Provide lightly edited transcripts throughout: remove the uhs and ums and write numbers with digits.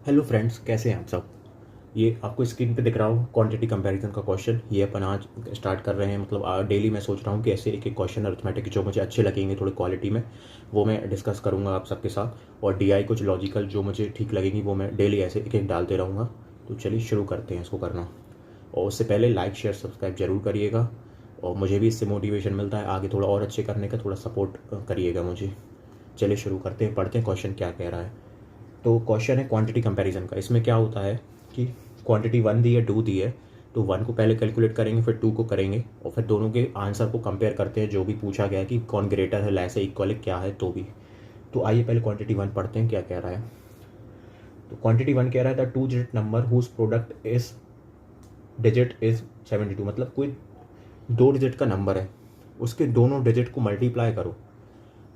Hello friends, कैसे हैं आप सब। ये आपको स्क्रीन पे दिख रहा हो क्वांटिटी कंपैरिजन का क्वेश्चन। ये अपन आज स्टार्ट कर रहे हैं। मतलब डेली मैं सोच रहा हूँ कि ऐसे एक एक क्वेश्चन अरिथमेटिक जो मुझे अच्छे लगेंगे थोड़ी क्वालिटी में, वो मैं डिस्कस करूँगा आप सबके साथ। और डीआई कुछ लॉजिकल जो मुझे ठीक लगेंगी वो मैं डेली ऐसे एक एक डालते रहूँगा। तो चलिए शुरू करते हैं इसको करना। और उससे पहले लाइक शेयर सब्सक्राइब जरूर करिएगा। और मुझे भी इससे मोटिवेशन मिलता है आगे थोड़ा और अच्छे करने का, थोड़ा सपोर्ट करिएगा मुझे। चलिए शुरू करते हैं, पढ़ते हैं क्वेश्चन क्या कह रहा है। तो क्वेश्चन है क्वांटिटी कंपैरिजन का। इसमें क्या होता है कि क्वांटिटी 1 दी है, 2 दी है, तो 1 को पहले कैलकुलेट करेंगे, फिर 2 को करेंगे, और फिर दोनों के आंसर को कंपेयर करते हैं जो भी पूछा गया है कि कौन ग्रेटर है, लेस है, इक्वल है, क्या है तो भी। तो आइए पहले क्वांटिटी 1 पढ़ते हैं क्या कह रहा है। तो क्वांटिटी 1 कह रहा है the 2 digit number whose product is digit is 72। मतलब कोई 2 डिजिट का नंबर है, उसके दोनों डिजिट को मल्टीप्लाई करो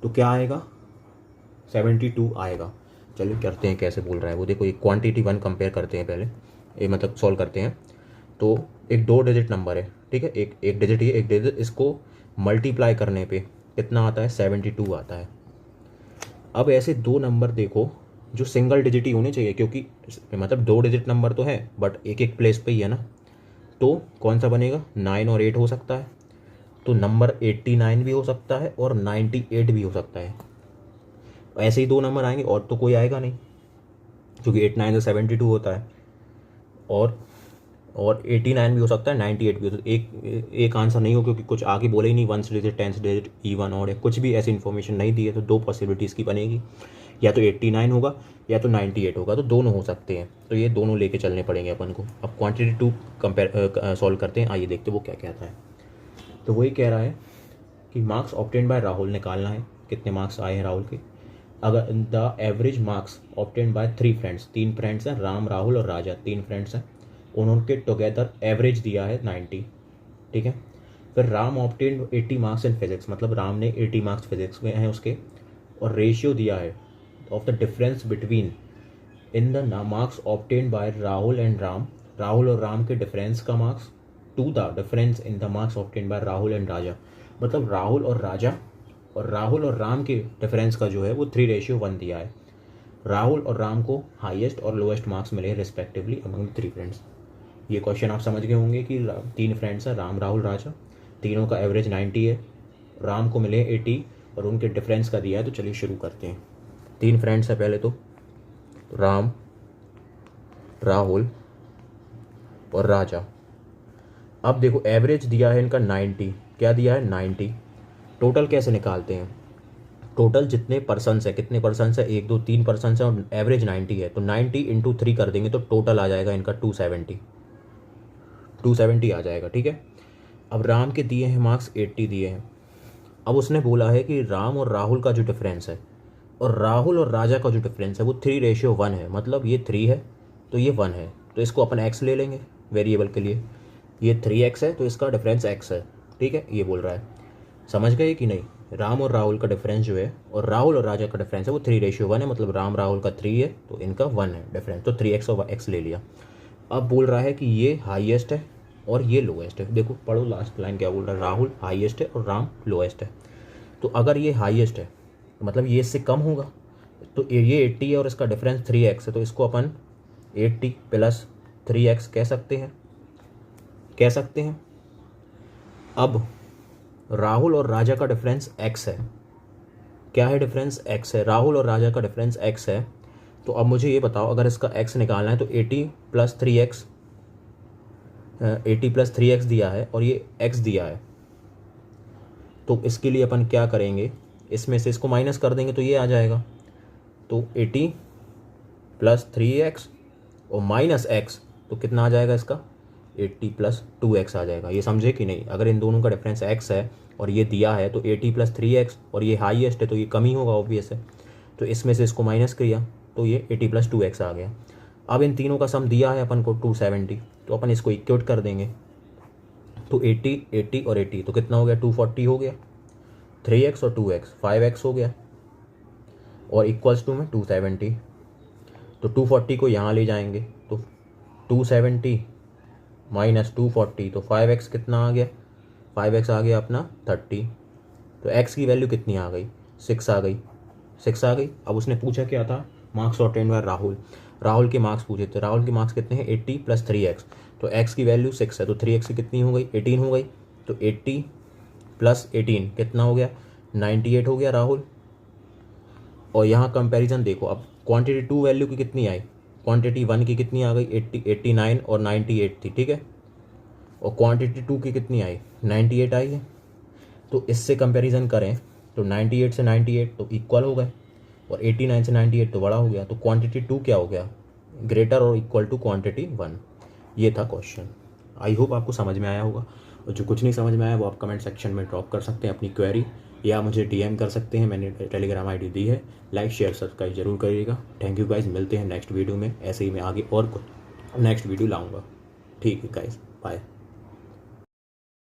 तो क्या आएगा, 72 आएगा। चलिए करते हैं कैसे बोल रहा है वो। देखो ये क्वांटिटी 1 कंपेयर करते हैं पहले, ये मतलब सॉल्व करते हैं। तो एक 2 डिजिट नंबर है, ठीक है, एक एक डिजिट, ये एक डिजिट, इसको मल्टीप्लाई करने पे कितना आता है, 72 आता है। अब ऐसे दो नंबर देखो जो सिंगल डिजिट ही होने चाहिए, क्योंकि मतलब 2 डिजिट नंबर तो है बट एक एक प्लेस पे ही है ना। तो कौन सा बनेगा, 9 और 8 हो सकता है। तो नंबर 89 भी हो सकता है और 98 भी हो सकता है। ऐसे ही दो नंबर आएंगे और तो कोई आएगा नहीं, क्योंकि 89 से 72 होता है। और 89 भी हो सकता है, 98 भी हो सकता है। एक आंसर नहीं हो, क्योंकि कुछ आगे बोले ही नहीं, 1 डिजिट, 10 डिजिट, इवन और कुछ भी ऐसी इन्फॉर्मेशन नहीं दी है। तो दो पॉसिबिलिटीज़ की बनेगी, या तो 89 होगा या तो 98 होगा, तो दोनों हो सकते हैं। तो ये दोनों लेके चलने पड़ेंगे अपन को। अब क्वांटिटी 2 कंपेयर सॉल्व करते हैं, आइए देखते हैं वो क्या कहता है। तो वही कह रहा है कि मार्क्स ऑब्टेन बाय राहुल निकालना है, कितने मार्क्स आए हैं राहुल के। अगर the average marks obtain bye 3 friends, 3 friends हैं, राम, राहुल और राजा, 3 फ्रेंड्स हैं, उन्होंने टुगेदर एवरेज दिया है 90, ठीक है। फिर Ram obtain 80 marks in physics, मतलब राम ने 80 मार्क्स फिजिक्स में हैं उसके, और रेशियो दिया है of the difference between in the marks obtain by Rahul and Ram, Rahul और राम के डिफरेंस का marks, to the difference in the marks obtain by Rahul and Raja. मतलब राहुल और राजा और राहुल और राम के डिफरेंस का जो है वो 3:1 दिया है। राहुल और राम को हाईएस्ट और लोएस्ट मार्क्स मिले रिस्पेक्टिवली अमंग 3 फ्रेंड्स। ये क्वेश्चन आप समझ गए होंगे कि 3 फ्रेंड्स हैं, राम, राहुल, राजा, तीनों का एवरेज 90 है, राम को मिले 80 और उनके डिफरेंस का दिया है। तो चलिए शुरू करते हैं। 3 फ्रेंड्स हैं पहले तो राम, राहुल और राजा। अब देखो एवरेज दिया है इनका 90, क्या दिया है 90। टोटल कैसे निकालते हैं, टोटल जितने पर्सन्स है, कितने पर्सन्स है, 1 2 3 पर्सन्स है और एवरेज 90 है, तो 90 इंटू 3 कर देंगे तो टोटल आ जाएगा इनका 270 आ जाएगा, ठीक है। अब राम के दिए हैं मार्क्स 80 दिए हैं। अब उसने बोला है कि राम और राहुल का जो डिफरेंस है और राहुल और राजा का जो डिफरेंस है वो 3:1 है, मतलब ये 3 है तो ये 1 है, तो इसको अपन x ले लेंगे वेरिएबल के लिए। ये 3x है तो इसका डिफरेंस x है, ठीक है, ये बोल रहा है। समझ गए कि नहीं, राम और राहुल का डिफरेंस जो है और राहुल और राजा का डिफरेंस है वो 3:1 है, मतलब राम राहुल का 3 है तो इनका 1 है डिफरेंस, तो 3x और x ले लिया। अब बोल रहा है कि ये हाईएस्ट है और ये लोएस्ट है। देखो पढ़ो लास्ट लाइन क्या बोल रहा है, राहुल हाईएस्ट है और राम लोएस्ट है। तो अगर ये हाईएस्ट है तो मतलब ये इससे कम होगा, तो ये 80 है और इसका डिफरेंस 3x है, तो इसको अपन 80 प्लस 3x कह सकते हैं। अब राहुल और राजा का डिफरेंस x है, क्या है डिफरेंस, x है, राहुल और राजा का डिफरेंस x है। तो अब मुझे ये बताओ अगर इसका x निकालना है तो 80 प्लस 3x दिया है और ये x दिया है, तो इसके लिए अपन क्या करेंगे, इसमें से इसको माइनस कर देंगे तो ये आ जाएगा। तो 80 प्लस 3x और माइनस x, तो कितना आ जाएगा इसका, 80 प्लस 2x आ जाएगा। ये समझे कि नहीं, अगर इन दोनों का डिफरेंस x है और ये दिया है तो 80 प्लस 3x और ये हाईएस्ट है तो ये कम ही होगा ऑब्वियस है। तो इसमें से इसको माइनस किया तो ये 80 प्लस 2x आ गया। अब इन तीनों का सम दिया है अपन को 270, तो अपन इसको इक्वेट कर देंगे। तो 80 80 और 80 तो कितना हो गया, 240 हो गया, 3x और 2x 5x हो गया, और इक्वल्स टू में 270। तो 240 को यहाँ ले जाएंगे तो 270 माइनस 240, तो 5x कितना आ गया, 5x आ गया अपना 30। तो x की वैल्यू कितनी आ गई, 6 आ गई, 6 आ गई। अब उसने पूछा क्या था, marks obtain by Rahul. Rahul के मार्क्स पूछे थे, राहुल के मार्क्स कितने हैं 80 + 3x, तो x की वैल्यू 6 है तो 3x की कितनी हो गई 18 हो गई, तो 80 + 18 कितना हो गया 98 हो गया राहुल। और यहाँ कंपैरिजन देखो, अब क्वांटिटी 2 वैल्यू की कितनी आई, क्वांटिटी 1 की कितनी आ गई 89 और 98 थी, ठीक है, और क्वांटिटी 2 की कितनी आई 98 आई है। तो इससे कंपैरिजन करें तो 98 से 98 तो इक्वल हो गए, और 89 से 98 तो बड़ा हो गया, तो क्वांटिटी 2 क्या हो गया ग्रेटर और इक्वल टू क्वांटिटी 1। ये था क्वेश्चन। आई होप आपको समझ में आया होगा, और जो कुछ नहीं समझ में आया वो आप कमेंट सेक्शन में ड्रॉप कर सकते हैं अपनी क्वेरी, या मुझे डीएम कर सकते हैं, मैंने टेलीग्राम आईडी दी है। लाइक शेयर सब्सक्राइब जरूर करिएगा। थैंक यू गाइज, मिलते हैं नेक्स्ट वीडियो में, ऐसे ही मैं आगे और नेक्स्ट वीडियो लाऊंगा। ठीक है गाइज, बाय।